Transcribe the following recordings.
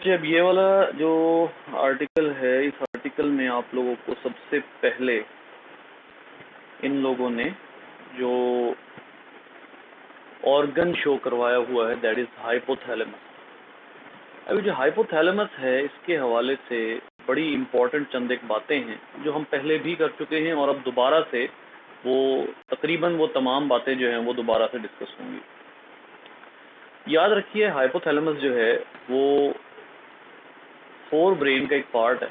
बच्चे, अब ये वाला जो आर्टिकल है, इस आर्टिकल में आप लोगों को सबसे पहले इन लोगों ने जो ऑर्गन शो करवाया हुआ है दैट इज हाइपोथैलेमस। अभी जो हाइपोथैलेमस है इसके हवाले से बड़ी इम्पोर्टेंट चंद एक बातें हैं जो हम पहले भी कर चुके हैं और अब दोबारा से वो तकरीबन वो तमाम बातें जो हैं वो दोबारा से डिस्कस होंगी। याद रखिए, हाइपोथैलेमस जो है वो फोर ब्रेन का एक पार्ट है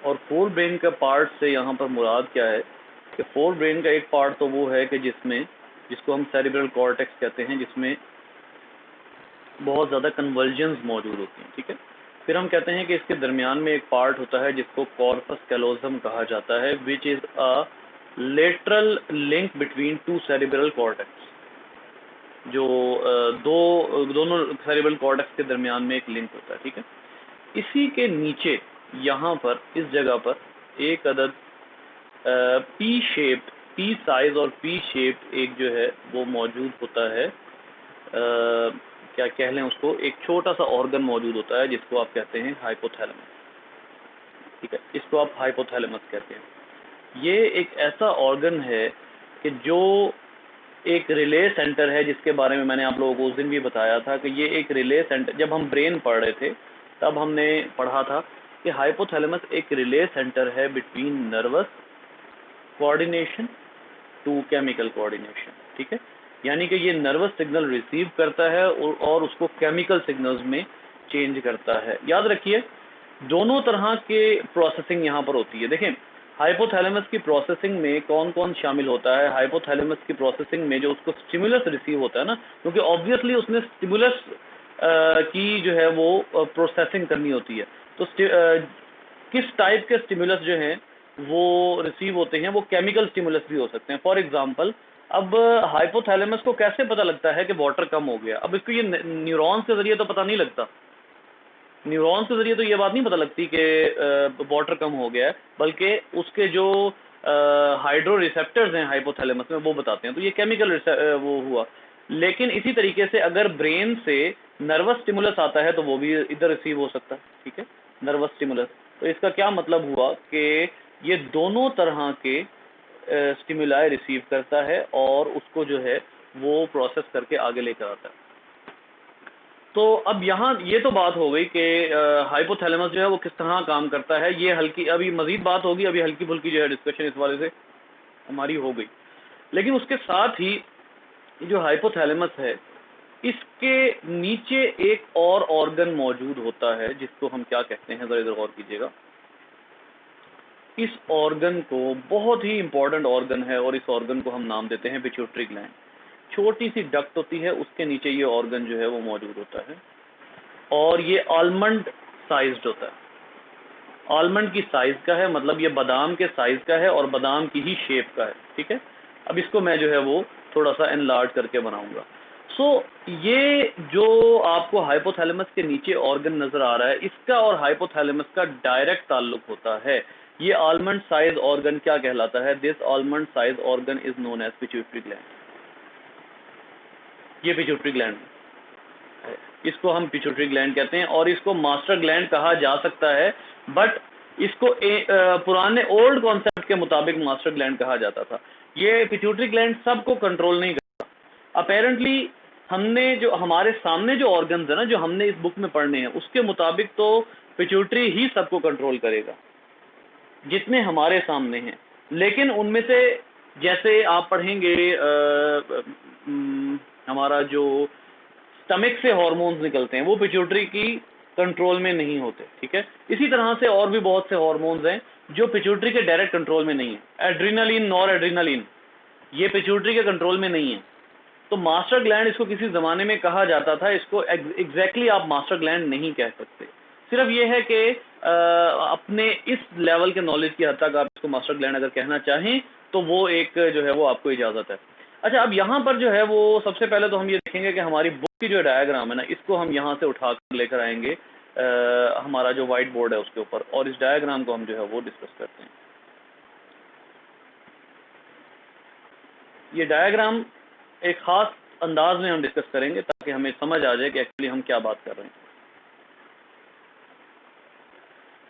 और फोर ब्रेन का पार्ट से यहाँ पर मुराद क्या है कि फोर ब्रेन का एक पार्ट तो वो है कि जिसको हम सेरिब्रल कॉर्टेक्स कहते हैं, जिसमें बहुत ज़्यादा कन्वर्जन्स मौजूद होती हैं। ठीक है, फिर हम कहते हैं कि इसके दरमियान में एक पार्ट होता है जिसको कॉर्पस कैलोसम कहा जाता है, which is a lateral link between two cerebral cortex, जो दोनों सेरिब्रल कॉर्टेक्स के दरमियान में एक लिंक होता है। ठीक है, इसी के नीचे यहाँ पर इस जगह पर एक अदद पी शेप्ड, पी साइज और पी शेप्ड एक जो है वो मौजूद होता है, क्या कह लें उसको, एक छोटा सा ऑर्गन मौजूद होता है जिसको आप कहते हैं हाइपोथैलेमस। ठीक है, इसको आप हाइपोथैलेमस कहते हैं। ये एक ऐसा ऑर्गन है कि जो एक रिले सेंटर है, जिसके बारे में मैंने आप लोगों को उस दिन भी बताया था कि ये एक रिले सेंटर, जब हम ब्रेन पढ़ रहे थे तब हमने पढ़ा था कि हाइपोथैलेमस एक रिले सेंटर है between nervous coordination to chemical coordination. ठीक है, यानी कि ये नर्वस सिग्नल रिसीव करता है और उसको केमिकल सिग्नल्स में चेंज करता है। याद रखिए, दोनों तरह के प्रोसेसिंग यहाँ पर होती है। देखें, हाइपोथैलेमस की प्रोसेसिंग में कौन कौन शामिल होता है। हाइपोथैलेमस की प्रोसेसिंग में जो उसको स्टिमुलस रिसीव होता है ना, क्योंकि ऑब्वियसली उसने स्टिमुलस की जो है वो प्रोसेसिंग करनी होती है, तो किस टाइप के स्टिमुलस जो हैं वो रिसीव होते हैं, वो केमिकल स्टिमुलस भी हो सकते हैं। फॉर एग्जांपल, अब हाइपोथैलेमस को कैसे पता लगता है कि वाटर कम हो गया? अब इसको ये न्यूरॉन्स के जरिए तो पता नहीं लगता, न्यूरॉन्स के जरिए तो ये बात नहीं पता लगती कि वाटर कम हो गया है, बल्कि उसके जो हाइड्रो रिसेप्टर्स हैं हाइपोथैलेमस में वो बताते हैं, तो ये केमिकल वो हुआ। लेकिन इसी तरीके से अगर ब्रेन से नर्वस स्टिमुलस आता है तो वो भी इधर रिसीव हो सकता है। ठीक है, नर्वस स्टिमुलस, तो इसका क्या मतलब हुआ कि ये दोनों तरह के स्टिमुलाई रिसीव करता है और उसको जो है वो प्रोसेस करके आगे लेकर आता है। तो अब यहाँ ये तो बात हो गई कि हाइपोथैलेमस जो है वो किस तरह काम करता है। ये हल्की, अभी मजीद बात होगी, अभी हल्की फुल्की जो है डिस्कशन इस वाले से हमारी हो गई। लेकिन उसके साथ ही जो हाइपोथैलेमस है, इसके नीचे एक और ऑर्गन मौजूद होता है जिसको हम क्या कहते हैं, जरा इधर गौर कीजिएगा। इस ऑर्गन को, बहुत ही इंपॉर्टेंट ऑर्गन है और इस ऑर्गन को हम नाम देते हैं पिट्यूटरी ग्लैंड। छोटी सी डक्ट होती है, उसके नीचे ये ऑर्गन जो है वो मौजूद होता है और ये आलमंड साइज्ड होता है। आलमंड की साइज का है, मतलब ये बादाम के साइज का है और बादाम की ही शेप का है। ठीक है, अब इसको मैं जो है वो थोड़ा सा एनलार्ज करके बनाऊंगा। ये जो आपको हाइपोथैलेमस के नीचे ऑर्गन नजर आ रहा है, इसका और हाइपोथैलेमस का डायरेक्ट ताल्लुक होता है। ये आलमंड साइज ऑर्गन क्या कहलाता है? This almond size organ is known as pituitary gland. ये पिट्यूटरी ग्लैंड, इसको हम पिट्यूटरी ग्लैंड कहते हैं और इसको मास्टर ग्लैंड कहा जा सकता है, बट इसको पुराने ओल्ड कॉन्सेप्ट के मुताबिक मास्टर ग्लैंड कहा जाता था। ये पिट्यूटरी ग्लैंड सबको कंट्रोल नहीं करता। अपेरेंटली हमने जो हमारे सामने जो ऑर्गन्स है ना, जो हमने इस बुक में पढ़ने हैं, उसके मुताबिक तो पिट्यूटरी ही सबको कंट्रोल करेगा जितने हमारे सामने हैं। लेकिन उनमें से, जैसे आप पढ़ेंगे हमारा जो स्टमक से हार्मोन्स निकलते हैं वो पिट्यूटरी की कंट्रोल में नहीं होते। ठीक है, इसी तरह से और भी बहुत से हार्मोन्स हैं जो पिट्यूटरी के डायरेक्ट कंट्रोल में नहीं है। एड्रीनालिन, नॉर एड्रीनालिन, ये पिट्यूटरी के कंट्रोल में नहीं है। तो मास्टर ग्लैंड इसको किसी जमाने में कहा जाता था, इसको एग्जैक्टली आप मास्टर ग्लैंड नहीं कह सकते। सिर्फ ये है कि अपने इस लेवल के नॉलेज की हद तक आप इसको मास्टर ग्लैंड अगर कहना चाहें तो वो एक जो है वो आपको इजाजत है। अच्छा, अब यहाँ पर जो है वो सबसे पहले तो हम ये देखेंगे कि हमारी बुक की जो डायग्राम है ना, इसको हम यहाँ से उठा कर लेकर आएंगे हमारा जो व्हाइट बोर्ड है उसके ऊपर, और इस डायग्राम को हम जो है वो डिस्कस करते हैं। ये डायग्राम एक खास अंदाज में हम डिस्कस करेंगे ताकि हमें समझ आ जाए कि एक्चुअली हम क्या बात कर रहे हैं।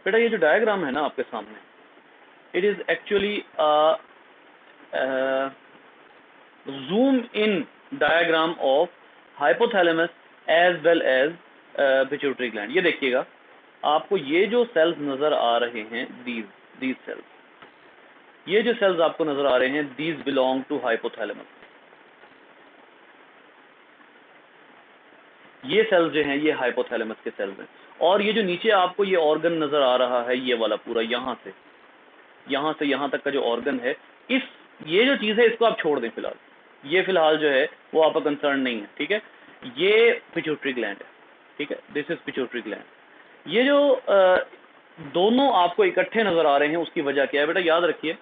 बेटा ये जो डायग्राम है ना आपके सामने, it is actually zoom in diagram of hypothalamus as well as pituitary gland. ये देखिएगा, आपको ये जो सेल्स नजर आ रहे हैं, दीज सेल्स, ये जो सेल्स आपको नजर आ रहे हैं, दीज बिलोंग टू हाइपोथैलेमस। ये सेल्स जो हैं ये हाइपोथैलेमस के सेल्स हैं। और ये जो नीचे आपको ये ऑर्गन नजर आ रहा है, ये वाला पूरा यहाँ से यहाँ तक का जो ऑर्गन है, ये जो चीज है इसको आप छोड़ दें फिलहाल, ये फिलहाल जो है वो आपका कंसर्न नहीं है, ठीक है। ये पिट्यूटरी ग्लैंड है, ठीक है, दिस इज पिट्यूटरी ग्लैंड। ये जो दोनों आपको इकट्ठे नजर आ रहे हैं, उसकी वजह क्या है बेटा, याद रखिए।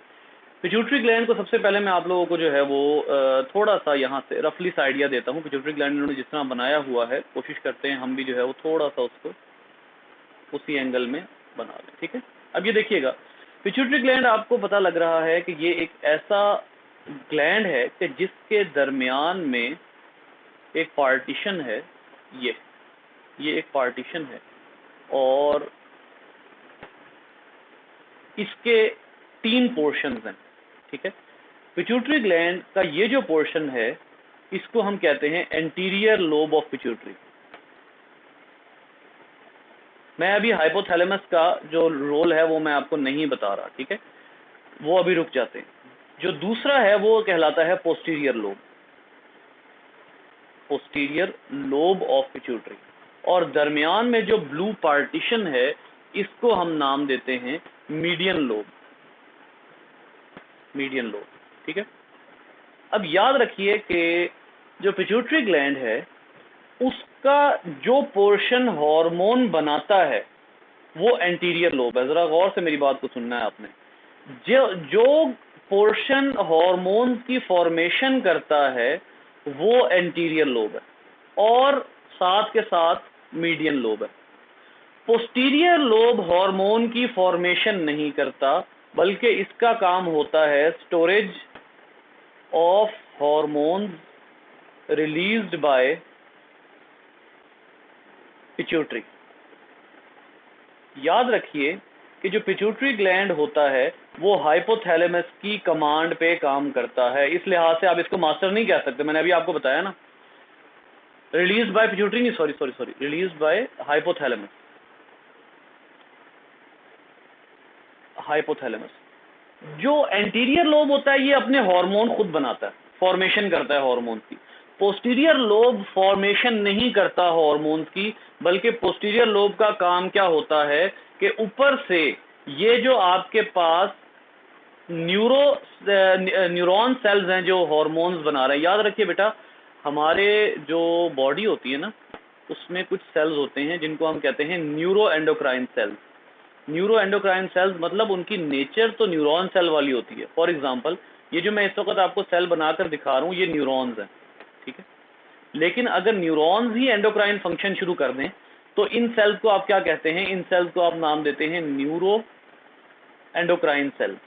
पिट्यूटरी ग्लैंड को सबसे पहले मैं आप लोगों को जो है वो थोड़ा सा यहाँ से रफली सा आइडिया देता हूँ। पिट्यूटरी ग्लैंड इन्होंने जिस तरह बनाया हुआ है, कोशिश करते हैं हम भी जो है वो थोड़ा सा उसको उसी एंगल में बना लें, ठीक है। अब ये देखिएगा, पिट्यूटरी ग्लैंड आपको पता लग रहा है कि ये एक ऐसा ग्लैंड है कि जिसके दरमियान में एक पार्टीशन है, ये एक पार्टीशन है, और इसके 3 पोर्शंस हैं, ठीक है। पिट्यूटरी ग्लैंड का ये जो पोर्शन है, इसको हम कहते हैं एंटीरियर लोब ऑफ पिट्यूटरी। मैं अभी हाइपोथैलेमस का जो रोल है वो मैं आपको नहीं बता रहा, ठीक है, वो अभी रुक जाते हैं। जो दूसरा है वो कहलाता है posterior lobe, posterior lobe of pituitary. और दरमियान में जो ब्लू पार्टीशन है, इसको हम नाम देते हैं मीडियन लोब, मीडियन लोब, ठीक है। अब याद रखिए कि जो पिट्यूटरी ग्लैंड है, उसका जो पोर्शन हार्मोन बनाता है वो एंटीरियर लोब है। जरा गौर से मेरी बात को सुनना है आपने। जो पोर्शन हार्मोन्स की फॉर्मेशन करता है वो एंटीरियर लोब है, और साथ के साथ मीडियन लोब है। पोस्टीरियर लोब हार्मोन की फॉर्मेशन नहीं करता, बल्कि इसका काम होता है storage of hormones released by pituitary. याद रखिए कि जो पिट्यूटरी ग्लैंड होता है वो हाइपोथैलेमस की कमांड पे काम करता है। इस लिहाज से आप इसको मास्टर नहीं कह सकते, मैंने अभी आपको बताया ना। रिलीज बाय पिट्यूटरी नहीं, सॉरी, रिलीज बाय हाइपोथैलेमस, जो एंटीरियर लोब होता है ये अपने हार्मोन खुद बनाता है, फॉर्मेशन करता है हार्मोन की। पोस्टीरियर लोब फॉर्मेशन नहीं करता हार्मोन्स की, बल्कि पोस्टीरियर लोब का काम क्या होता है कि ऊपर से ये जो आपके पास न्यूरॉन सेल्स हैं जो हार्मोन्स बना रहे हैं। याद रखिए बेटा, हमारे जो बॉडी होती है ना, उसमें कुछ सेल्स होते हैं जिनको हम कहते हैं neuro endocrine cells. Neuro endocrine cells मतलब उनकी नेचर तो न्यूरॉन सेल वाली होती है। फॉर एग्जांपल, ये जो मैं इस वक्त आपको सेल बनाकर दिखा रहा हूँ, ये न्यूरॉन्स हैं, ठीक है। लेकिन अगर न्यूरॉन्स ही एंडोक्राइन फंक्शन शुरू कर दें तो इन सेल्स को आप क्या कहते हैं, इन सेल्स को आप नाम देते हैं neuro endocrine cells.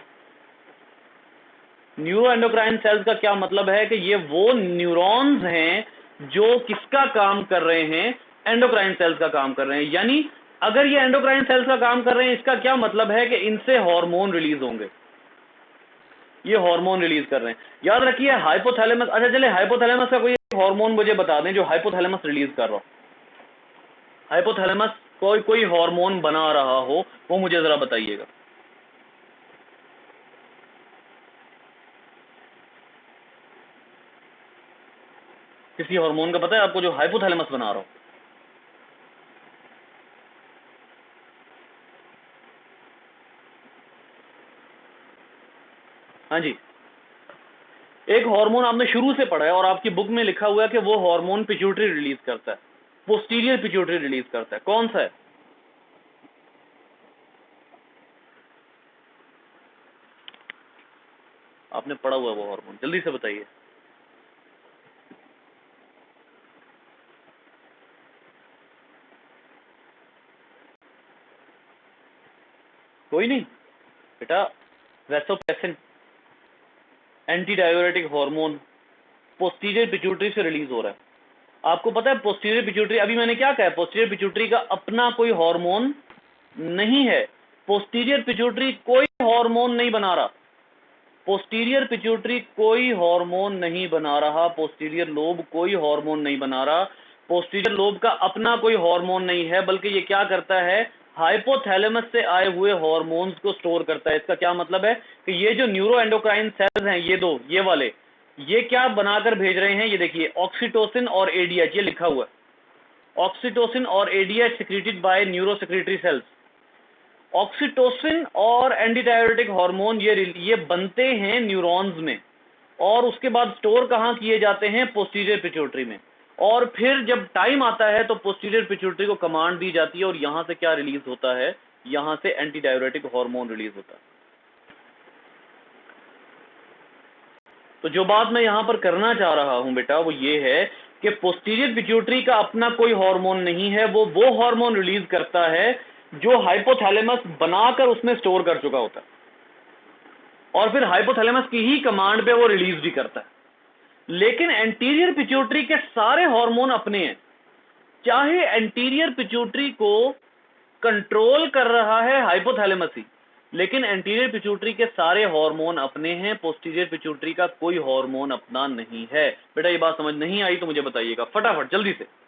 Neuro endocrine cells का क्या मतलब है कि ये वो न्यूरॉन्स हैं जो किसका काम कर रहे हैं, एंडोक्राइन सेल्स का काम कर रहे हैं। यानी अगर ये एंडोक्राइन सेल्स का काम कर रहे हैं, इसका क्या मतलब है कि इनसे हार्मोन रिलीज होंगे, ये हार्मोन रिलीज कर रहे हैं। याद रखिए हाइपोथैलेमस, अच्छा चले हाइपोथैलेमस का कोई हार्मोन मुझे बता दें जो हाइपोथैलेमस रिलीज कर रहा हो। हाइपोथैलेमस कोई हार्मोन बना रहा हो, वो मुझे जरा बताइएगा। किसी हार्मोन का पता है आपको जो हाइपोथैलेमस बना रहा हो? हाँ जी, एक हार्मोन आपने शुरू से पढ़ा है और आपकी बुक में लिखा हुआ है कि वो हार्मोन पिट्यूटरी रिलीज करता है, पोस्टीरियर पिट्यूटरी रिलीज करता है। कौन सा है? आपने पढ़ा हुआ वो हार्मोन, जल्दी से बताइए। कोई नहीं बेटा, vasopressin anti diuretic hormone posterior pituitary से रिलीज हो रहा है। आपको पता है पोस्टीरियर पिट्यूटरी, अभी मैंने क्या कहा है, पोस्टीरियर पिट्यूटरी का अपना कोई हार्मोन नहीं है, पोस्टीरियर पिट्यूटरी कोई हार्मोन नहीं बना रहा, पोस्टीरियर पिट्यूटरी कोई हार्मोन नहीं बना रहा, पोस्टीरियर लोब कोई हार्मोन नहीं बना रहा, पोस्टीरियर लोब का अपना कोई हार्मोन नहीं है, बल्कि ये क्या करता है, हाइपोथैलेमस से आए हुए हार्मोन्स को स्टोर करता है। इसका क्या मतलब है कि ये जो न्यूरो एंडोक्राइन सेल्स हैं, ये दो, ये वाले, ये क्या बनाकर भेज रहे हैं, ये देखिए ऑक्सीटोसिन और एडीएच, ये लिखा हुआ है, ऑक्सीटोसिन और ADH secreted by neurosecretory cells. Oxytocin और एंटीडायरेटिक हार्मोन ये बनते हैं न्यूरॉन्स में, और उसके बाद स्टोर कहाँ किए जाते हैं, पोस्टीरियर पिट्यूटरी में, और फिर जब टाइम आता है तो पोस्टीरियर पिट्यूटरी को कमांड दी जाती है और यहां से क्या रिलीज होता है, यहां से एंटीडायरेटिक हार्मोन रिलीज होता है। तो जो बात मैं यहां पर करना चाह रहा हूं बेटा वो ये है कि पोस्टीरियर पिट्यूटरी का अपना कोई हार्मोन नहीं है, वो हार्मोन रिलीज करता है जो हाइपोथैलेमस बनाकर उसमें स्टोर कर चुका होता है, और फिर हाइपोथैलेमस की ही कमांड पे वो रिलीज भी करता है। लेकिन एंटीरियर पिट्यूटरी के सारे हार्मोन अपने हैं, चाहे एंटीरियर पिट्यूटरी को कंट्रोल कर रहा है हाइपोथैलेमस ही, लेकिन एंटीरियर पिट्यूटरी के सारे हार्मोन अपने हैं, पोस्टीरियर पिट्यूटरी का कोई हार्मोन अपना नहीं है। बेटा ये बात समझ नहीं आई तो मुझे बताइएगा फटाफट जल्दी से।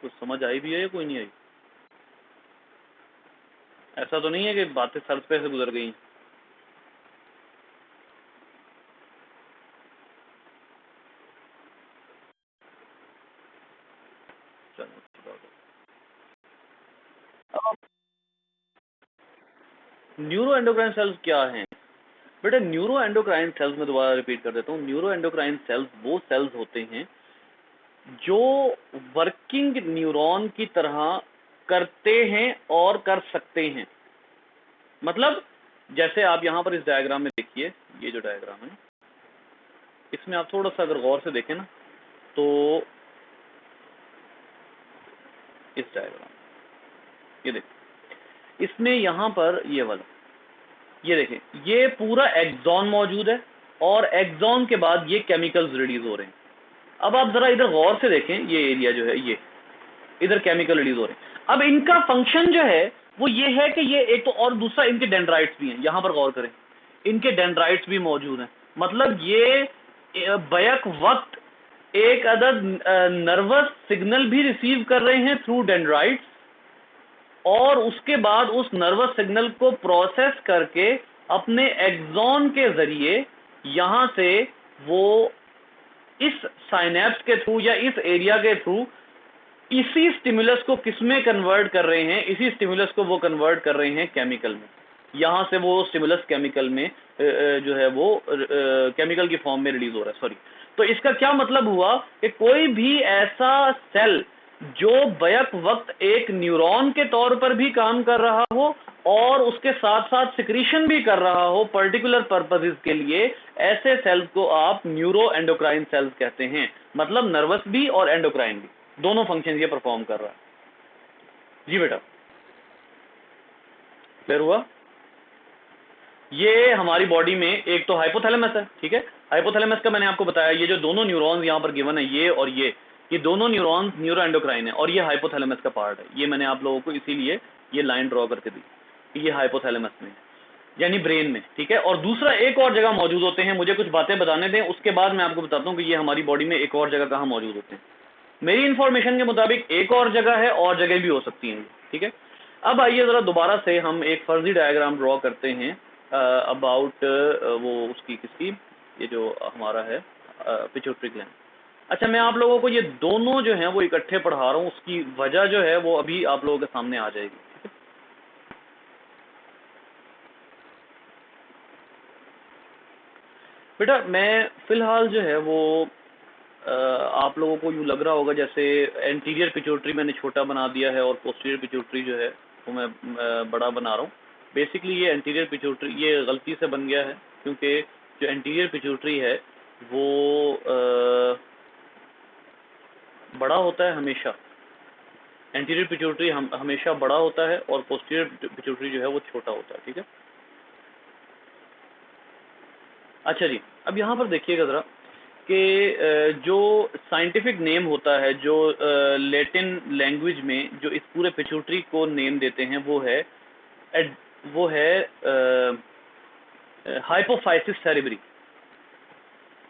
कुछ समझ आई भी है या कोई नहीं आई? ऐसा तो नहीं है कि बातें सर पे से गुजर गई? न्यूरो एंडोक्राइन सेल्स क्या हैं बेटा? न्यूरो एंडोक्राइन सेल्स में दोबारा रिपीट कर देता हूँ, न्यूरो एंडोक्राइन सेल्स वो सेल्स होते हैं जो वर्किंग न्यूरॉन की तरह करते हैं और कर सकते हैं। मतलब जैसे आप यहां पर इस डायग्राम में देखिए, ये जो डायग्राम है इसमें आप थोड़ा सा अगर गौर से देखें ना, तो इस डायग्राम ये देखिए, इसमें यहां पर ये वाला, ये देखें, ये पूरा एक्सॉन मौजूद है और एक्सॉन के बाद ये केमिकल्स रिलीज हो रहे हैं। अब आप जरा इधर गौर से देखें, ये एरिया जो है, ये इधर केमिकल रिलीज हो रहे हैं। अब इनका फंक्शन जो है वो ये है कि ये एक तो, और दूसरा इनके डेंड्राइट्स भी हैं, यहां पर गौर करें, इनके डेंड्राइट्स भी मौजूद हैं। मतलब ये बैक वक्त एक अदद नर्वस सिग्नल भी रिसीव कर रहे हैं थ्रू डेंड्राइट्स, और उसके बाद उस नर्वस सिग्नल को प्रोसेस करके अपने एक्सॉन के जरिए यहां से वो इस साइनेप्स के थ्रू या इस एरिया के थ्रू इसी स्टिमुलस को किसमें कन्वर्ट कर रहे हैं, इसी स्टिमुलस को वो कन्वर्ट कर रहे हैं केमिकल में। यहां से वो स्टिमुलस केमिकल में जो है वो केमिकल की फॉर्म में रिलीज हो रहा है, सॉरी। तो इसका क्या मतलब हुआ कि कोई भी ऐसा सेल जो बैक वक्त एक न्यूरॉन के तौर पर भी काम कर रहा हो और उसके साथ साथ सिक्रीशन भी कर रहा हो पर्टिकुलर पर्पसेस के लिए, ऐसे सेल्स को आप न्यूरो एंडोक्राइन सेल्स कहते हैं। मतलब नर्वस भी और एंडोक्राइन भी, दोनों फंक्शन ये परफॉर्म कर रहा है। जी बेटा, क्लियर हुआ? ये हमारी बॉडी में एक तो हाइपोथैलेमस है, ठीक है, हाइपोथैलेमस का मैंने आपको बताया, ये जो दोनों न्यूरॉन्स यहाँ पर गिवन है, ये और ये दोनों न्यूरॉन्स न्यूरो एंडोक्राइन है, और ये हाइपोथैलेमस का पार्ट है। ये मैंने आप लोगों को इसीलिए ये लाइन ड्रॉ करके दी कि ये हाइपोथैलेमस में यानी ब्रेन में, ठीक है। और दूसरा एक और जगह मौजूद होते हैं, मुझे कुछ बातें बताने दें, उसके बाद मैं आपको बताता हूँ कि ये हमारी बॉडी में एक और जगह कहाँ मौजूद होते हैं। मेरी इंफॉर्मेशन के मुताबिक एक और जगह है, और जगह भी हो सकती हैं, ठीक है। अब आइए जरा दोबारा से हम एक फर्जी डायग्राम ड्रॉ करते हैं अबाउट वो उसकी किसकी, ये जो हमारा है पिट्यूटरी ग्लैंड। अच्छा, मैं आप लोगों को ये दोनों जो हैं वो इकट्ठे पढ़ा रहा हूँ, उसकी वजह जो है वो अभी आप लोगों के सामने आ जाएगी, ठीक है। बेटा मैं फिलहाल जो है वो आप लोगों को यूँ लग रहा होगा जैसे एंटीरियर पिट्यूटरी मैंने छोटा बना दिया है और पोस्टीरियर पिट्यूटरी जो है वो मैं बड़ा बना रहा हूँ। बेसिकली ये एंटीरियर पिट्यूटरी ये गलती से बन गया है, क्योंकि जो एंटीरियर पिट्यूटरी है वो बड़ा होता है हमेशा, एंटीरियर पिट्यूटरी हमेशा बड़ा होता है और पोस्टीरियर पिट्यूटरी जो है वो छोटा होता है, ठीक है। अच्छा जी, अब यहाँ पर देखिएगा ज़रा कि जो साइंटिफिक नेम होता है, जो लैटिन लैंग्वेज में जो इस पूरे पिट्यूटरी को नेम देते हैं वो है हाइपोफाइसिस सेरेब्री।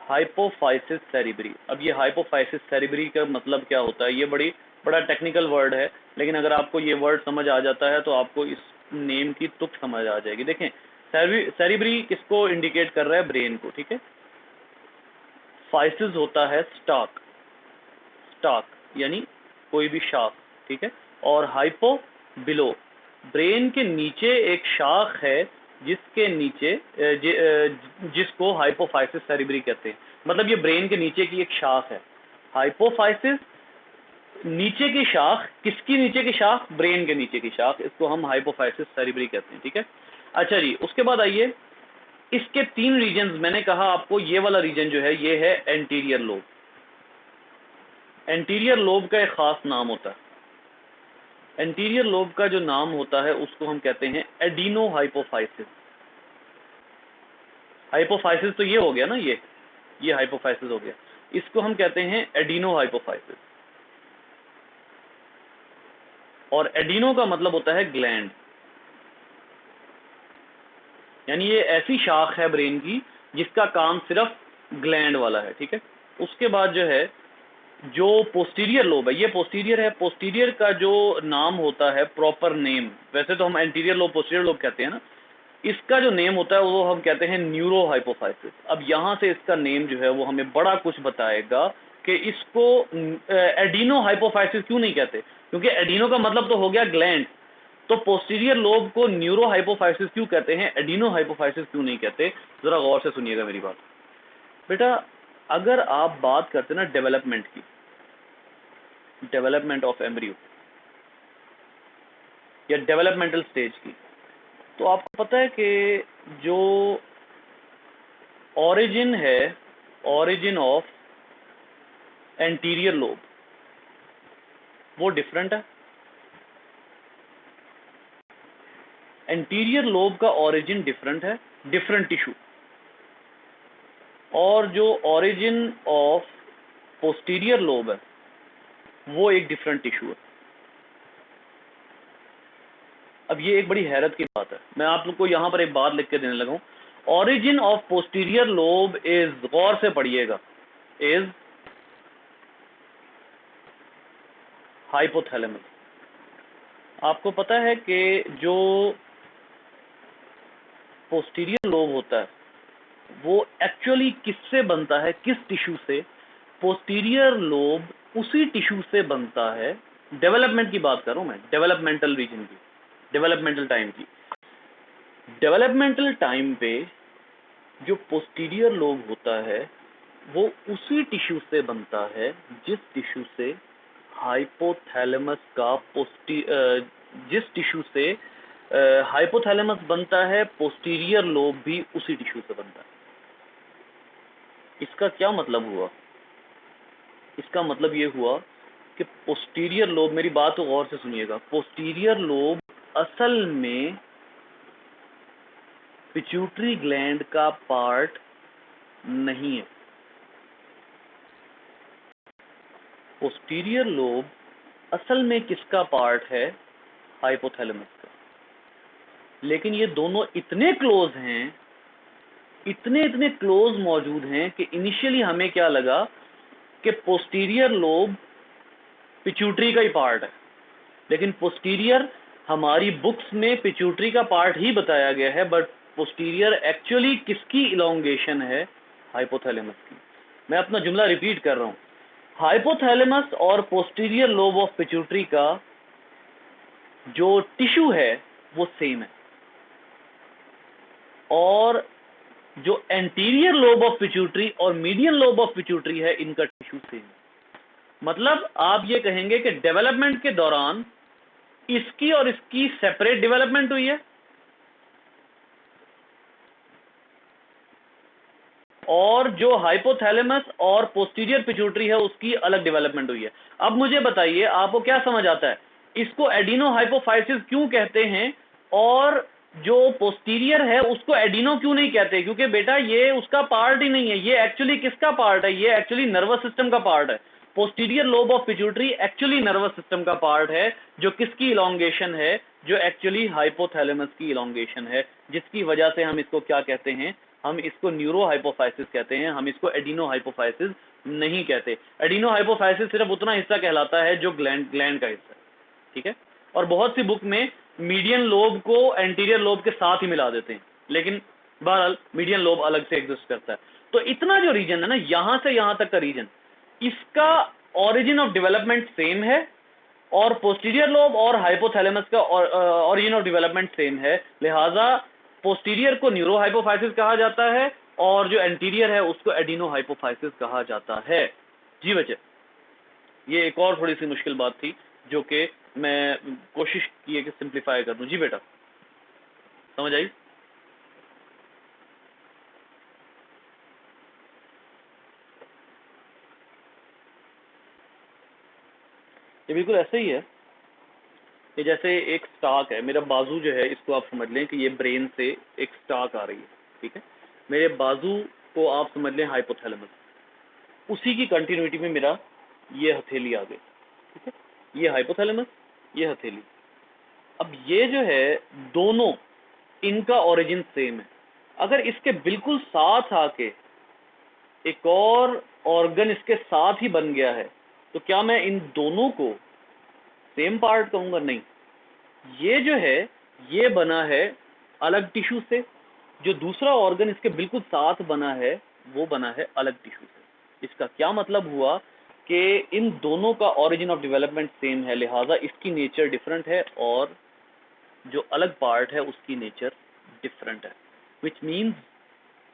Hypophysis cerebri. अब ये हाइपोफाइसिस सेरेब्री का मतलब क्या होता है, ये बड़ा टेक्निकल वर्ड है, लेकिन अगर आपको ये वर्ड समझ आ जाता है तो आपको इस नेम की तुक समझ आ जाएगी। देखें, सेरेब्री किसको इंडिकेट कर रहा है? ब्रेन को, ठीक है। फाइसिस होता है स्टॉक, स्टॉक यानी कोई भी शाख, ठीक है। और हाइपो बिलो, ब्रेन के नीचे एक शाख है जिसके नीचे जिसको हाइपोफाइसिस सेरेब्री कहते हैं। मतलब ये ब्रेन के नीचे की एक शाख है। हाइपोफाइसिस नीचे की शाख, किसकी नीचे की शाख? ब्रेन के नीचे की शाख, इसको हम हाइपोफाइसिस सेरेब्री कहते हैं, ठीक है। अच्छा जी, उसके बाद आइए, इसके 3 रीजन्स, मैंने कहा आपको ये वाला रीजन जो है ये है एंटीरियर लोब। एंटीरियर लोब का एक खास नाम होता है। एंटीरियर लोब का जो नाम होता है उसको हम कहते हैं एडिनो हाइपोफाइसिस। हाइपोफाइसिस तो ये हो गया ना, ये हाइपोफाइसिस हो गया, इसको हम कहते हैं एडिनो हाइपोफाइसिस। और एडिनो का मतलब होता है ग्लैंड, यानी ये ऐसी शाख है ब्रेन की जिसका काम सिर्फ ग्लैंड वाला है, ठीक है। उसके बाद जो है, जो पोस्टीरियर लोब है, ये पोस्टीरियर है। पोस्टीरियर का जो नाम होता है, प्रॉपर नेम, वैसे तो हम एंटीरियर लोब पोस्टीरियर लोब कहते हैं ना, इसका जो नेम होता है वो हम कहते हैं न्यूरो हाइपोफाइसिस। अब यहाँ से इसका नेम जो है वो हमें बड़ा कुछ बताएगा कि इसको एडिनो हाइपोफाइसिस क्यों नहीं कहते, क्योंकि एडिनो का मतलब तो हो गया ग्लैंड। तो पोस्टीरियर लोब को न्यूरो हाइपोफाइसिस क्यों कहते हैं, एडिनो हाइपोफाइसिस क्यों नहीं कहते? जरा गौर से सुनिएगा मेरी बात बेटा। अगर आप बात करते ना डेवलपमेंट की, डेवलपमेंट ऑफ एम्ब्रियो या डेवलपमेंटल स्टेज की, तो आपको पता है कि जो ओरिजिन है, ओरिजिन ऑफ एंटीरियर लोब, वो डिफरेंट है। एंटीरियर लोब का ओरिजिन डिफरेंट है, डिफरेंट टिश्यू। और जो ओरिजिन ऑफ पोस्टीरियर लोब है वो एक डिफरेंट टिश्यू है। अब ये एक बड़ी हैरत की बात है, मैं आप लोग को यहाँ पर एक बात लिख के देने लगा हूँ। Origin of posterior lobe is, गौर से पढ़िएगा, इज हाइपोथैलेमस। आपको पता है कि जो पोस्टीरियर लोब होता है वो एक्चुअली किससे बनता है, किस टिश्यू से? पोस्टीरियर लोब उसी टिश्यू से बनता है, डेवलपमेंट की बात कर रहा हूं मैं, डेवलपमेंटल रीजन की, डेवलपमेंटल टाइम की। डेवलपमेंटल टाइम पे जो पोस्टीरियर लोब होता है वो उसी टिश्यू से बनता है जिस टिश्यू से हाइपोथैलेमस का जिस टिश्यू से हाइपोथैलेमस बनता है, पोस्टीरियर लोब भी उसी टिश्यू से बनता है। इसका क्या मतलब हुआ? इसका मतलब ये हुआ कि पोस्टीरियर लोब, मेरी बात को गौर से सुनिएगा, पोस्टीरियर लोब असल में पिट्यूटरी ग्लैंड का पार्ट नहीं है। पोस्टीरियर लोब असल में किसका पार्ट है? हाइपोथैलेमस का। लेकिन ये दोनों इतने क्लोज हैं, इतने क्लोज मौजूद हैं कि इनिशियली हमें क्या लगा कि पोस्टीरियर लोब पिट्यूटरी का ही पार्ट है, लेकिन पोस्टीरियर हमारी बुक्स में पिट्यूटरी का पार्ट ही बताया गया है, बट पोस्टीरियर एक्चुअली किसकी इलोंगेशन है? हाइपोथैलेमस की। मैं अपना जुमला रिपीट कर रहा हूं, हाइपोथैलेमस और पोस्टीरियर लोब ऑफ पिट्यूटरी का जो टिश्यू है वो सेम है, और जो एंटीरियर लोब ऑफ पिट्यूटरी और मीडियन लोब ऑफ पिट्यूटरी है, इनका टिश्यू सेम है। मतलब आप ये कहेंगे कि डेवलपमेंट के दौरान इसकी और इसकी सेपरेट डेवलपमेंट हुई है, और जो हाइपोथैलेमस और पोस्टीरियर पिट्यूटरी है उसकी अलग डेवलपमेंट हुई है। अब मुझे बताइए आपको क्या समझ आता है, इसको एडिनो हाइपोफाइसिस क्यों कहते हैं और जो पोस्टीरियर है उसको एडिनो क्यों नहीं कहते? क्योंकि बेटा ये उसका पार्ट ही नहीं है, ये एक्चुअली किसका पार्ट है, ये एक्चुअली नर्वस सिस्टम का पार्ट है। Posterior lobe of pituitary actually nervous system का पार्ट है, जो किसकी इलोंगेशन है, जो एक्चुअली हाइपोथैलेमस की इलोंगेशन है, जिसकी वजह से हम इसको क्या कहते हैं, हम इसको न्यूरो हाइपोफाइसिस कहते हैं, हम इसको एडिनो हाइपोफाइसिस नहीं कहते। एडिनो हाइपोफाइसिस सिर्फ उतना हिस्सा कहलाता है जो ग्लैंड का हिस्सा है, ठीक है। और बहुत सी बुक में मीडियन लोब को एंटीरियर लोब के साथ ही मिला देते हैं, लेकिन बहरहाल मीडियन लोब अलग से एग्जिस्ट करता है। तो इतना जो रीजन है ना, यहां से यहां तक का रीजन, इसका ओरिजिन ऑफ डेवलपमेंट सेम है और पोस्टीरियर लोब और हाइपोथैलेमस का ओरिजिन ऑफ डेवलपमेंट सेम है, लिहाजा पोस्टीरियर को न्यूरो हाइपोफाइसिस कहा जाता है और जो एंटीरियर है उसको एडिनो हाइपोफाइसिस कहा जाता है। जी बच्चे, ये एक और थोड़ी सी मुश्किल बात थी जो कि मैं कोशिश की है कि सिंप्लीफाई कर दूं। जी बेटा, समझ आई? ये बिल्कुल ऐसे ही है कि जैसे एक स्टाक है, मेरा बाजू जो है इसको आप समझ लें कि ये ब्रेन से एक स्टाक आ रही है, ठीक है। मेरे बाजू को आप समझ लें हाइपोथैलेमस, उसी की कंटिन्यूटी में मेरा ये हथेली आ गई, ठीक है। ये हाइपोथैलेमस, ये हथेली। अब ये जो है दोनों, इनका ओरिजिन सेम है। अगर इसके बिल्कुल साथ आके एक और ऑर्गन इसके साथ ही बन गया है तो क्या मैं इन दोनों को सेम पार्ट कहूंगा? नहीं। ये जो है ये बना है अलग टिश्यू से, जो दूसरा ऑर्गन इसके बिल्कुल साथ बना है वो बना है अलग टिश्यू से। इसका क्या मतलब हुआ कि इन दोनों का ओरिजिन ऑफ डेवलपमेंट सेम है, लिहाजा इसकी नेचर डिफरेंट है और जो अलग पार्ट है उसकी नेचर डिफरेंट है। विच मीन्स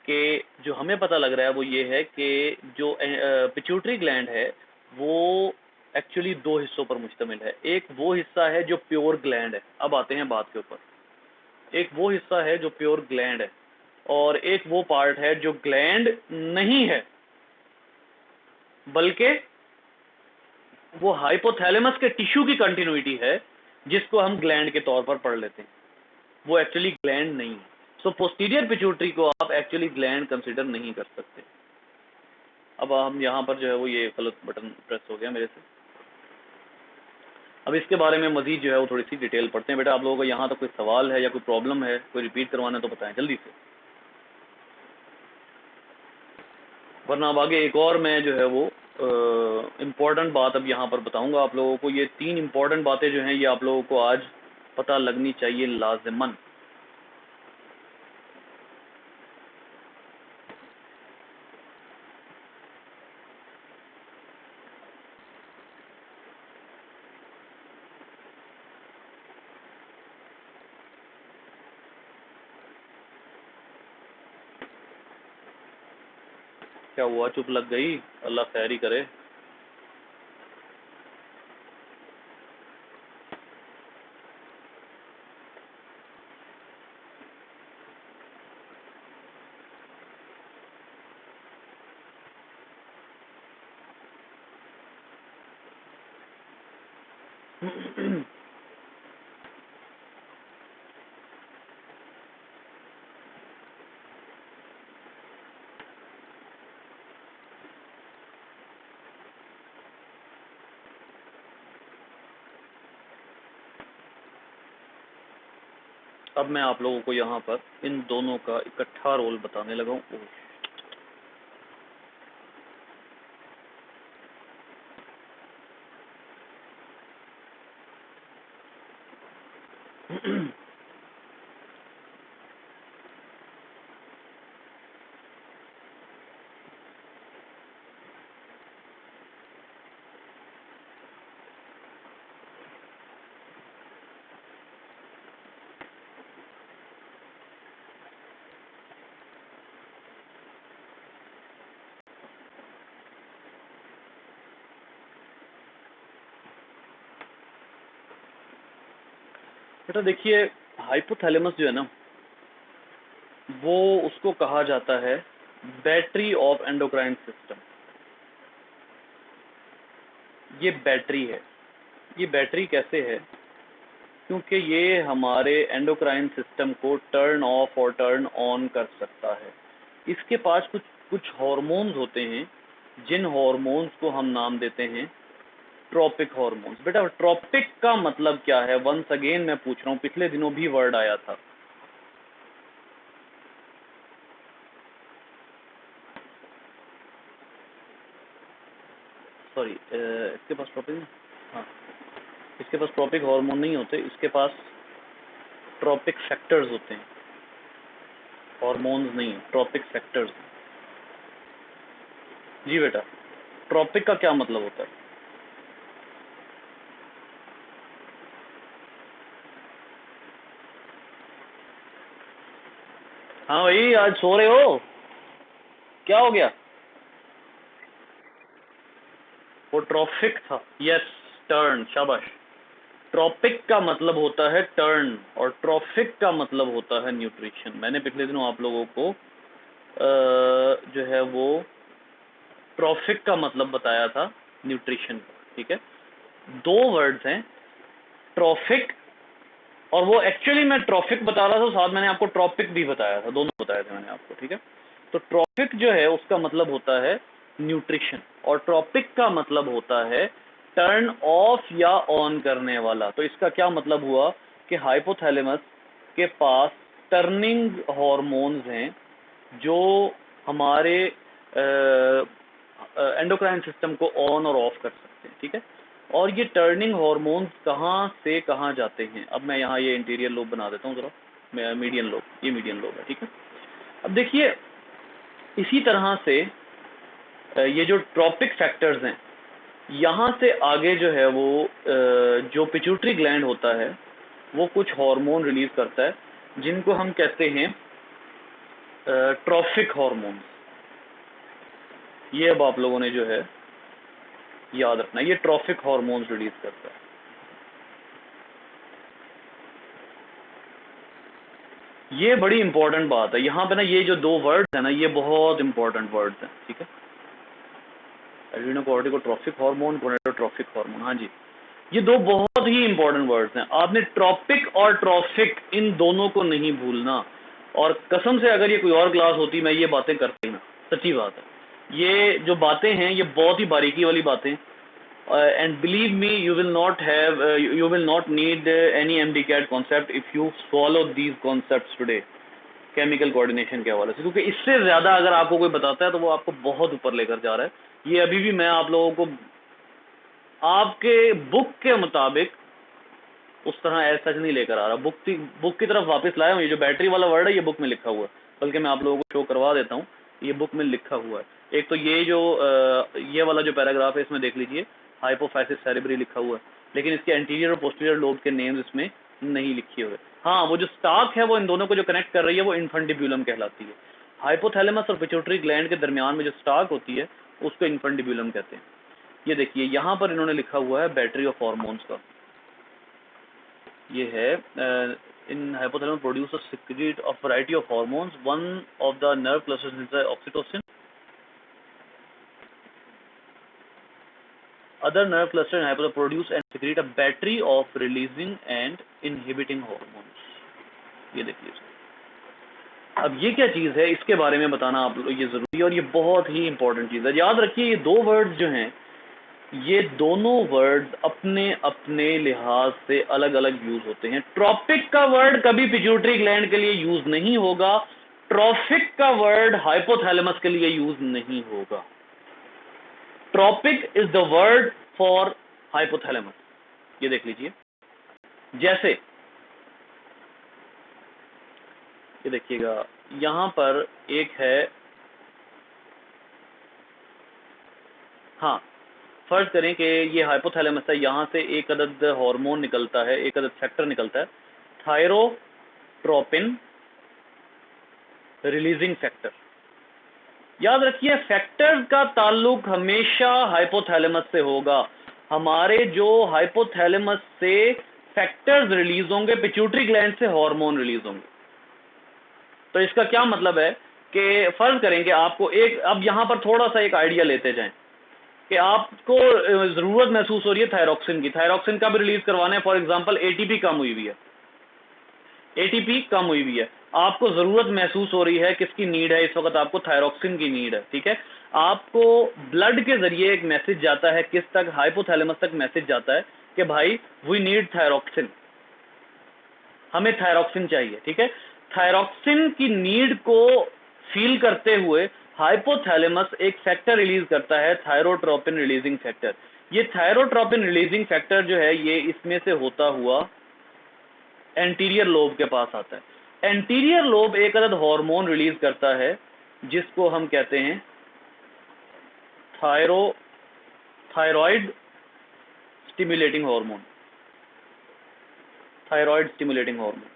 कि जो हमें पता लग रहा है वो ये है कि जो पिट्यूटरी ग्लैंड है वो एक्चुअली दो हिस्सों पर मुश्तमिल है। एक वो हिस्सा है जो प्योर ग्लैंड है, अब आते हैं बात के ऊपर। एक वो हिस्सा है जो प्योर ग्लैंड है और एक वो पार्ट है जो ग्लैंड नहीं है, बल्कि वो हाइपोथैलेमस के टिश्यू की कंटिन्यूटी है, जिसको हम ग्लैंड के तौर पर पढ़ लेते हैं। वो एक्चुअली ग्लैंड नहीं है। सो पोस्टीरियर पिट्यूटरी को आप एक्चुअली ग्लैंड कंसीडर नहीं कर सकते। अब हम यहाँ पर जो है वो ये गलत बटन प्रेस हो गया मेरे से। अब इसके बारे में मजीद जो है वो थोड़ी सी डिटेल पढ़ते हैं। बेटा आप लोगों को यहाँ तक कोई सवाल है या कोई प्रॉब्लम है, कोई रिपीट करवाना है तो बताएं जल्दी से, वरना अब आगे एक और मैं जो है वो इम्पोर्टेंट बात अब यहाँ पर बताऊंगा आप लोगों को। ये 3 इम्पोर्टेंट बातें जो हैं ये आप लोगों को आज पता लगनी चाहिए लाजिमन। क्या हुआ, चुप लग गई? अल्लाह खैर ही करे। अब मैं आप लोगों को यहाँ पर इन दोनों का इकट्ठा रोल बताने लगा हूँ। बेटा देखिए, हाइपोथैलेमस जो है ना वो उसको कहा जाता है बैटरी ऑफ एंडोक्राइन सिस्टम। ये बैटरी है। ये बैटरी कैसे है? क्योंकि ये हमारे एंडोक्राइन सिस्टम को टर्न ऑफ और टर्न ऑन कर सकता है। इसके पास कुछ हार्मोन्स होते हैं, जिन हार्मोन्स को हम नाम देते हैं ट्रॉपिक हार्मोन्स। बेटा ट्रॉपिक का मतलब क्या है? वंस अगेन मैं पूछ रहा हूँ, पिछले दिनों भी वर्ड आया था। सॉरी, इसके पास ट्रॉपिक नहीं, हाँ इसके पास ट्रॉपिक हार्मोन नहीं होते, इसके पास ट्रॉपिक फैक्टर्स होते हैं, हार्मोन्स नहीं, ट्रॉपिक फैक्टर्स। जी बेटा, ट्रॉपिक का क्या मतलब होता है? हाँ भाई, आज सो रहे हो? क्या हो गया? वो ट्रॉफिक था। यस, टर्न, शाबाश। ट्रॉपिक का मतलब होता है टर्न और ट्रॉफिक का मतलब होता है न्यूट्रिशन। मैंने पिछले दिनों आप लोगों को जो है वो ट्रॉफिक का मतलब बताया था न्यूट्रिशन का, ठीक है। दो वर्ड्स हैं, ट्रॉफिक, और वो एक्चुअली मैं ट्रॉफिक बता रहा था, साथ मैंने आपको ट्रॉपिक भी बताया था, दोनों बताए थे मैंने आपको, ठीक है। तो ट्रॉफिक जो है उसका मतलब होता है न्यूट्रिशन और ट्रॉपिक का मतलब होता है टर्न ऑफ या ऑन करने वाला। तो इसका क्या मतलब हुआ कि हाइपोथैलेमस के पास टर्निंग हार्मोन्स हैं जो हमारे एंडोक्राइन सिस्टम को ऑन और ऑफ कर सकते हैं, ठीक है। और ये टर्निंग हार्मोन्स कहाँ से कहाँ जाते हैं? अब मैं यहाँ ये इंटीरियर लोब बना देता हूँ जरा, मीडियन लोब, ये मीडियन लोब है, ठीक है। अब देखिए, इसी तरह से ये जो ट्रॉपिक फैक्टर्स हैं, यहाँ से आगे जो है वो जो पिट्यूटरी ग्लैंड होता है वो कुछ हार्मोन रिलीज करता है जिनको हम कहते हैं ट्रॉफिक हार्मोन्स। ये अब आप लोगों ने जो है याद रखना, ये ट्रॉफिक हार्मोन्स रिलीज करता है। ये बड़ी इंपॉर्टेंट बात है यहाँ पे ना, ये जो दो वर्ड्स है ना, ये बहुत इंपॉर्टेंट वर्ड्स हैं, ठीक है। एड्रीनोकोर्टिकोट्रॉफिक हार्मोन, गोनेडोट्रॉफिक हार्मोन, हाँ जी, ये दो बहुत ही इंपॉर्टेंट वर्ड्स हैं। आपने ट्रॉपिक और ट्रॉफिक इन दोनों को नहीं भूलना। और कसम से अगर ये कोई और क्लास होती मैं ये बातें करती ना, सच्ची बात है। ये जो बातें हैं ये बहुत ही बारीकी वाली बातें, and believe me you will not need any MD-CAT concept if you follow these concepts today chemical coordination के हवाले से, क्योंकि इससे ज्यादा अगर आपको कोई बताता है तो वो आपको बहुत ऊपर लेकर जा रहा है। ये अभी भी मैं आप लोगों को आपके बुक के मुताबिक उस तरह ऐसा सच नहीं लेकर आ रहा, बुक की तरफ वापस लाया हूँ। ये जो बैटरी वाला वर्ड है ये बुक में लिखा हुआ है, बल्कि मैं आप लोगों को शो करवा देता हूँ, ये बुक में लिखा हुआ है। एक तो ये जो ये वाला जो पैराग्राफ है इसमें देख लीजिए, हाइपोफाइसिस सेरेब्री लिखा हुआ है, लेकिन इसके एंटीरियर और पोस्टीरियर लोब के नेम्स इसमें नहीं लिखे हुए। हाँ, वो जो स्टाक है वो इन दोनों को जो कनेक्ट कर रही है वो इन्फंडिब्यूलम कहलाती है। हाइपोथैलेमस और पिट्यूटरी ग्लैंड के दरमियान में जो स्टाक होती है उसको इन्फंडिब्यूलम कहते हैं। ये देखिए यहाँ पर इन्होंने लिखा हुआ है बैटरी ऑफ हार्मोन्स का, ये है in hypothalamus produce secrete of variety of hormones, one of the nerve clusters is oxytocin, other nerve cluster in hypothalamus produce and secrete a battery of releasing and inhibiting hormones। ये देखिए, अब ये क्या चीज है इसके बारे में बताना आप लोग ये जरूरी है, और ये बहुत ही इंपॉर्टेंट चीज है। याद रखिए ये दो वर्ड्स जो हैं, ये दोनों वर्ड्स अपने अपने लिहाज से अलग अलग यूज होते हैं। ट्रॉपिक का वर्ड कभी पिट्यूटरी ग्लैंड के लिए यूज नहीं होगा, ट्रॉफिक का वर्ड हाइपोथैलेमस के लिए यूज नहीं होगा। Tropic is the word for hypothalamus. ये देख लीजिए, जैसे ये देखिएगा यहां पर एक है, हाँ फर्ज करें कि ये हाइपोथैलेमस है, यहां से एक अदद हार्मोन निकलता है, एक अदद फैक्टर निकलता है, थायरोट्रोपिन रिलीजिंग फैक्टर। याद रखिए फैक्टर्स का ताल्लुक हमेशा हाइपोथैलेमस से होगा। हमारे जो हाइपोथैलेमस से फैक्टर्स रिलीज होंगे, पिट्यूटरी ग्लैंड से हार्मोन रिलीज होंगे। तो इसका क्या मतलब है कि फर्ज करेंगे आपको एक, अब यहाँ पर थोड़ा सा एक आइडिया लेते जाएं कि आपको जरूरत महसूस हो रही है थायरॉक्सिन की। थायरॉक्सिन कब रिलीज करवाना है? फॉर एग्जांपल एटीपी कम हुई हुई है, एटीपी कम हुई हुई है, आपको जरूरत महसूस हो रही है, किसकी नीड है इस वक्त? आपको थायरॉक्सिन की नीड है, ठीक है। आपको ब्लड के जरिए एक मैसेज जाता है, किस तक? हाइपोथैलेमस तक मैसेज जाता है कि भाई वी नीड थायरॉक्सिन, हमें थायरॉक्सिन चाहिए, ठीक है। थायरॉक्सिन की नीड को फील करते हुए हाइपोथैलेमस एक फैक्टर रिलीज करता है, थायरोट्रोपिन रिलीजिंग फैक्टर। ये थायरोट्रोपिन रिलीजिंग फैक्टर जो है ये इसमें से होता हुआ एंटीरियर लोब के पास आता है। एंटीरियर लोब एक अदद हार्मोन रिलीज करता है जिसको हम कहते हैं thyroid stimulating hormone, thyroid stimulating hormone.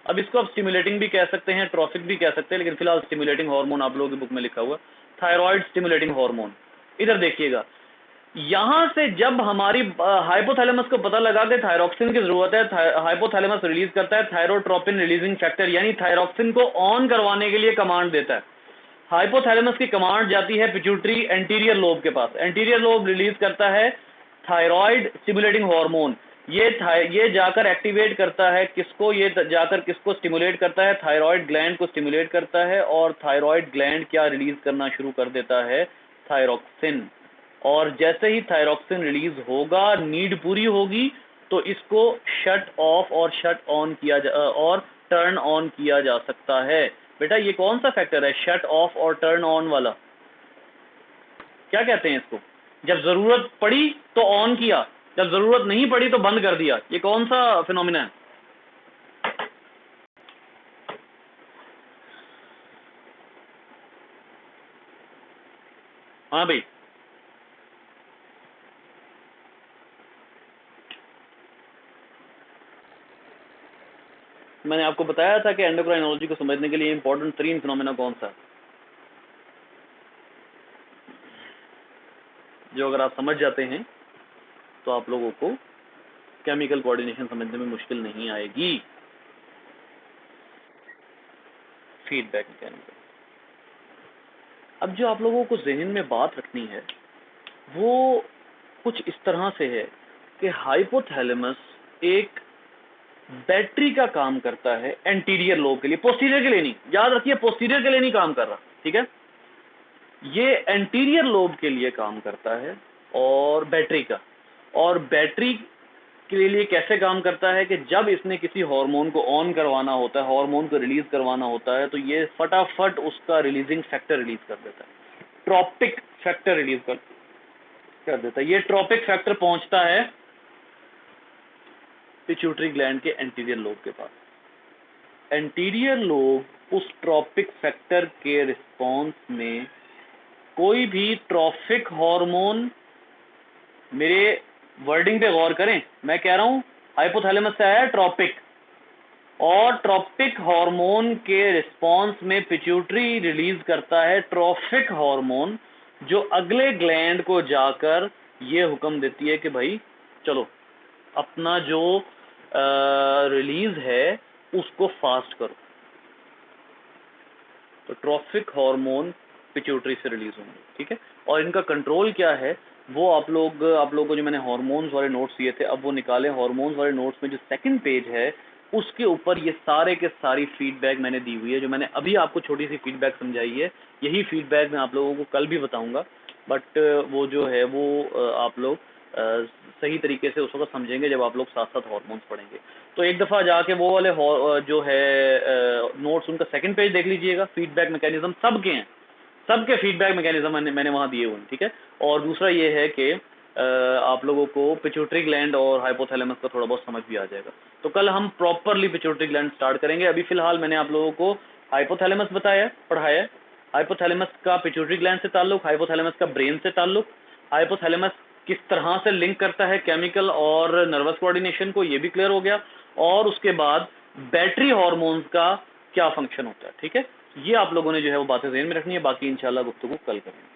अब इसको आप स्टिमुलेटिंग भी कह सकते हैं, ट्रॉफिक भी कह सकते हैं, लेकिन फिलहाल स्टिमुलेटिंग हार्मोन आप लोगों की बुक में लिखा हुआ थायरॉइड स्टिमुलेटिंग हार्मोन। इधर देखिएगा, यहां से जब हमारी हाइपोथैलेमस को पता लगा कि थायरॉक्सिन की जरूरत है, हाइपोथैलेमस रिलीज करता है थायरोट्रोपिन रिलीजिंग फैक्टर, यानी थायरॉक्सिन को ऑन करवाने के लिए कमांड देता है। हाइपोथैलेमस की कमांड जाती है पिट्यूटरी एंटीरियर लोब के पास, एंटीरियर लोब रिलीज करता है थायरॉइड स्टिमुलेटिंग हार्मोन। ये जाकर एक्टिवेट करता है किसको? ये जाकर किसको स्टिमुलेट करता है? थायरॉइड ग्लैंड को स्टिमुलेट करता है, और थायरॉइड ग्लैंड क्या रिलीज करना शुरू कर देता है? थायरॉक्सिन। और जैसे ही थायरॉक्सिन रिलीज होगा, नीड पूरी होगी, तो इसको शट ऑफ और शट ऑन किया और टर्न ऑन किया जा सकता है। बेटा ये कौन सा फैक्टर है, शट ऑफ और टर्न ऑन वाला? क्या कहते हैं इसको? जब जरूरत पड़ी तो ऑन किया, जब जरूरत नहीं पड़ी तो बंद कर दिया। ये कौन सा फिनोमिना है? हाँ भाई, मैंने आपको बताया था कि एंडोक्राइनोलॉजी को समझने के लिए इंपॉर्टेंट 3 फिनोमिना कौन सा है, जो अगर आप समझ जाते हैं तो आप लोगों को केमिकल कोऑर्डिनेशन समझने में मुश्किल नहीं आएगी। Feedback mechanism. अब जो आप लोगों को जहन में बात रखनी है वो कुछ इस तरह से है कि हाइपोथैलेमस एक बैटरी का काम करता है एंटीरियर लोब के लिए, पोस्टीरियर के लिए नहीं, याद रखिए पोस्टीरियर के लिए नहीं काम कर रहा, ठीक है। ये एंटीरियर लोब के लिए काम करता है, और बैटरी का, और बैटरी के लिए कैसे काम करता है कि जब इसने किसी हार्मोन को ऑन करवाना होता है, हार्मोन को रिलीज करवाना होता है, तो ये फटाफट उसका रिलीजिंग फैक्टर रिलीज कर देता है, ट्रॉपिक फैक्टर रिलीज कर देता है। ये ट्रॉपिक फैक्टर पहुंचता है पिट्यूटरी ग्लैंड के एंटीरियर लोब के पास। एंटीरियर लोब उस ट्रॉपिक फैक्टर के रिस्पॉन्स में कोई भी ट्रॉफिक हार्मोन, मेरे वर्डिंग पे गौर करें, मैं कह रहा हूं हाइपोथैलेमस से आया है ट्रॉपिक, और ट्रॉपिक हार्मोन के रिस्पॉन्स में पिट्यूटरी रिलीज करता है ट्रॉफिक हार्मोन, जो अगले ग्लैंड को जाकर ये हुक्म देती है कि भाई चलो अपना जो रिलीज है उसको फास्ट करो। तो ट्रॉफिक हार्मोन पिट्यूटरी से रिलीज होंगे, ठीक है। और इनका कंट्रोल क्या है वो आप लोगों को जो मैंने हार्मोन्स वाले नोट्स दिए थे, अब वो निकाले। हार्मोन्स वाले नोट्स में जो सेकंड पेज है उसके ऊपर ये सारे के सारी फीडबैक मैंने दी हुई है। जो मैंने अभी आपको छोटी सी फीडबैक समझाई है, यही फीडबैक मैं आप लोगों को कल भी बताऊंगा, बट वो जो है वो आप लोग सही तरीके से उस वक्त समझेंगे जब आप लोग साथ साथ हार्मोन्स पढ़ेंगे। तो एक दफ़ा जाके वो वाले जो है नोट्स उनका सेकंड पेज देख लीजिएगा। फीडबैक मैकेनिज्म सबके हैं, सबके फीडबैक मैकेनिज्म मैंने वहाँ दिए हुए हैं, ठीक है। और दूसरा ये है कि आप लोगों को पिट्यूटरी ग्लैंड और हाइपोथैलेमस का थोड़ा बहुत समझ भी आ जाएगा। तो कल हम प्रॉपरली पिट्यूटरी ग्लैंड स्टार्ट करेंगे। अभी फिलहाल मैंने आप लोगों को हाइपोथैलेमस बताया, पढ़ाया, हाइपोथैलेमस का पिट्यूटरी ग्लैंड से ताल्लुक, हाइपोथैलेमस का ब्रेन से ताल्लुक, हाइपोथैलेमस किस तरह से लिंक करता है केमिकल और नर्वस कोऑर्डिनेशन को, ये भी क्लियर हो गया। और उसके बाद बैटरी हार्मोन्स का क्या फंक्शन होता है, ठीक है। ये आप लोगों ने जो है वो बातें ज़हन में रखनी है, बाकी इंशाल्लाह गुफ्तगू कल करेंगे।